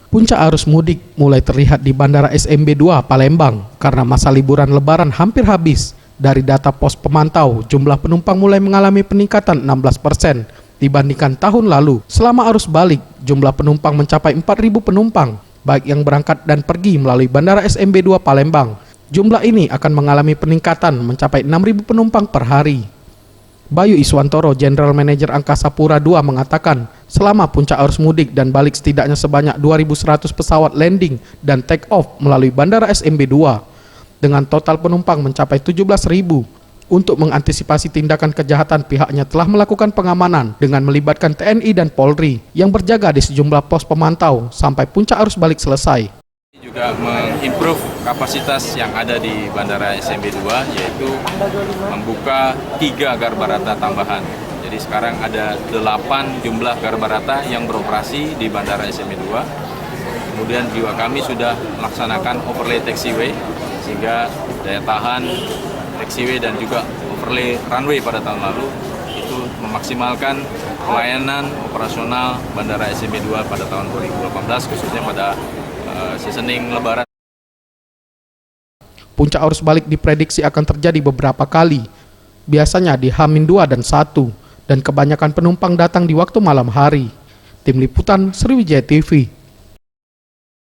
Puncak arus mudik mulai terlihat di Bandara SMB 2 Palembang karena masa liburan lebaran hampir habis. Dari data pos pemantau, jumlah penumpang mulai mengalami peningkatan 16% dibandingkan tahun lalu. Selama arus balik, jumlah penumpang mencapai 4.000 penumpang, baik yang berangkat dan pergi melalui Bandara SMB 2 Palembang. Jumlah ini akan mengalami peningkatan mencapai 6.000 penumpang per hari. Bayu Iswantoro, General Manager Angkasa Pura II mengatakan, selama puncak arus mudik dan balik setidaknya sebanyak 2.100 pesawat landing dan take off melalui Bandara SMB 2, dengan total penumpang mencapai 17.000. Untuk mengantisipasi tindakan kejahatan, pihaknya telah melakukan pengamanan dengan melibatkan TNI dan Polri yang berjaga di sejumlah pos pemantau sampai puncak arus balik selesai. Juga mengimprove kapasitas yang ada di Bandara SMB 2, yaitu membuka 3 garbarata tambahan. Jadi sekarang ada 8 jumlah garbarata yang beroperasi di Bandara SMB 2. Kemudian juga kami sudah melaksanakan overlay taxiway, sehingga daya tahan taxiway dan juga overlay runway pada tahun lalu itu memaksimalkan pelayanan operasional Bandara SMB 2 pada tahun 2018, khususnya pada seasoning lebaran. Puncak arus balik diprediksi akan terjadi beberapa kali, biasanya di H-2 dan 1, dan kebanyakan penumpang datang di waktu malam hari. Tim Liputan Sriwijaya TV.